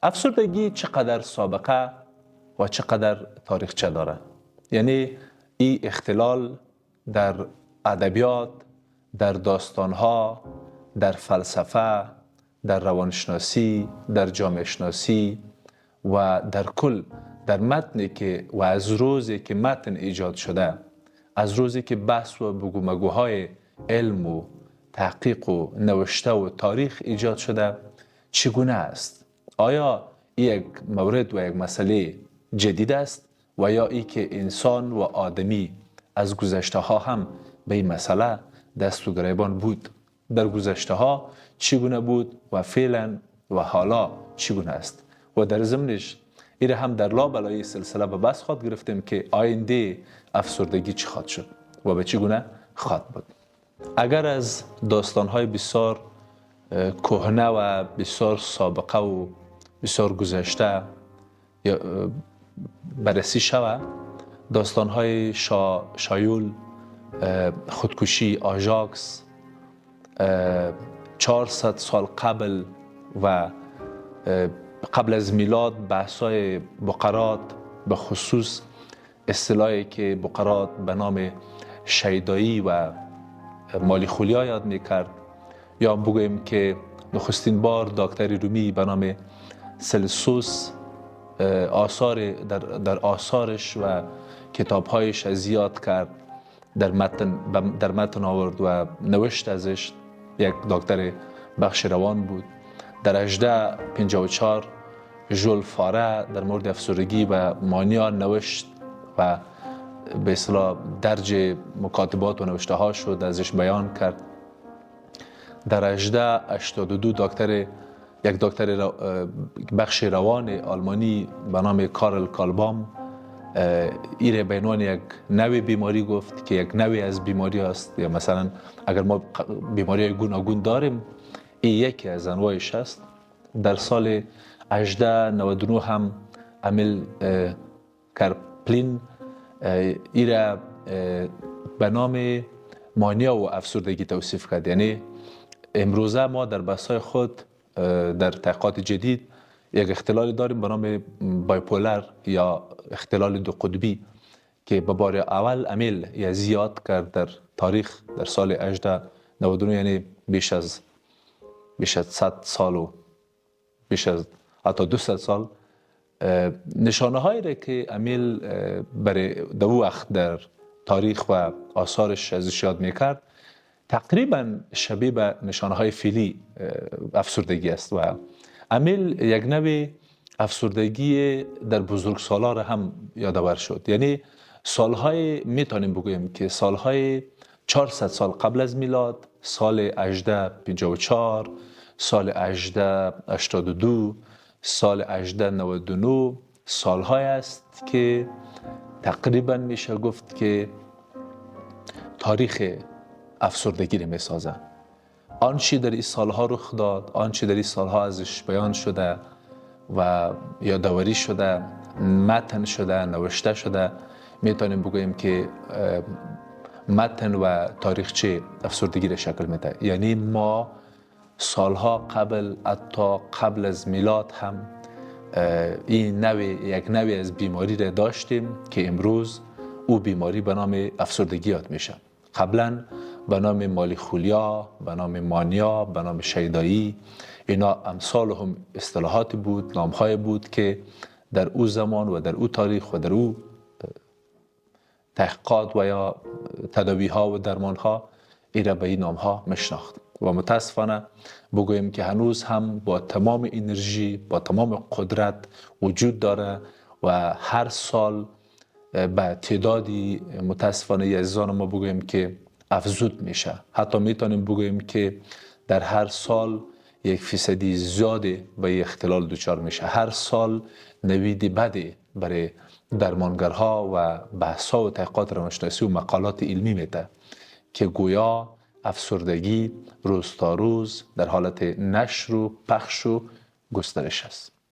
افسردگی چقدر سابقه و چقدر تاریخچه داره؟ یعنی این اختلال در ادبیات، در داستانها، در فلسفه، در روانشناسی، در جامعه شناسی و در کل در متنی که و از روزی که متن ایجاد شده، از روزی که بحث و بگومگوهای علم و تحقیق و نوشته و تاریخ ایجاد شده چگونه است؟ آیا یک مورد و یک مسئله جدید است و یا ای که انسان و آدمی از گذشته ها هم به این مسئله دست و گریبان بود؟ در گذشته ها چگونه بود و فعلا و حالا چگونه است؟ و در ضمنش ایره هم در لابلای سلسله به بحث خواهد گرفتیم که آینده افسردگی چی خواهد شد و به چگونه خواهد بود. اگر از داستان‌های بسیار کهنه و بسیار سابقه و بسیار گذشته بررسی شود، داستان‌های شایول، خودکشی آژاکس، 400 سال قبل و قبل از میلاد بحث‌های بقرات، به خصوص اصطلاحی که بقرات به نام شیدایی و مالیخولیا یاد میکرد، یا بگوییم که نخستین بار دکتر رومی به نام سلسوس در آثارش و کتابهایش از یاد کرد، در متن آورد و نوشت ازش. یک دکتر بخش روان بود. در 1854 ژول فاره در مورد افسردگی و مانیا نوشت و به اصطلاح درج مکاتبات و نوشته ها شد، ازش بیان کرد. در 1882 یک دکتر بخش روان آلمانی به نام کارل کالبام ایره به عنوان یک نوع بیماری گفت که یک نوعی از بیماری است. یا مثلا اگر ما بیماری گوناگون داریم، این یکی از انواعش است. در سال 1899 هم امیل کارپلین ایره به نام مانیا و افسردگی توصیف کرد. یعنی امروزه ما در بحث‌های خود در تحقیقات جدید یک اختلالی داریم به نام بایپولر یا اختلال دو قطبی که به بار اول امیل یا زیاد کرد در تاریخ در سال 1899، یعنی بیش از 100 سال و بیش از حتی 200 سال. نشانه هایی را که امیل برای دو وقت در تاریخ و آثارش ازش یاد میکرد تقریبا شبیه به نشانه های فعلی افسردگی است و امیل یک نوع افسردگی در بزرگسالا را هم یادآور شد. یعنی سالهای میتونیم بگوییم که سالهای 400 سال قبل از میلاد، سال 1854، سال 1882، سال 1899 سالهای است که تقریبا میشه گفت که تاریخ افسردگی رو میسازه. آنچه در این سالها رخ داد، آنچه در این سالها ازش بیان شده و یادآوری شده، متن شده، نوشته شده، میتونیم بگوییم که متن و تاریخچه افسردگی را شکل میده. یعنی ما سالها قبل، حتی قبل از میلاد هم این یک نوع از بیماری را داشتیم که امروز او بیماری به نام افسردگی یاد میشه. قبلا به نام مالیخولیا، به نام مانیا، به نام شیدایی، اینا امثال هم اصطلاحاتی بود، نامهای بود که در او زمان و در او تاریخ و در او تحقیقات و یا تداوی‌ها و درمان‌ها ایره به این نام‌ها میشناخت. و متاسفانه بگوییم که هنوز هم با تمام انرژی، با تمام قدرت وجود داره و هر سال به تعدادی متاسفانه عزیزان ما بگوییم که افزود میشه. حتی میتونیم بگوییم که در هر سال 1% زیاده به اختلال دچار میشه. هر سال نوید بدی برای درمانگرها و بحث‌ها و تحقیقات روانشناسی و مقالات علمی میده که گویا افسردگی روز تا روز در حالت نشر و پخش و گسترش است.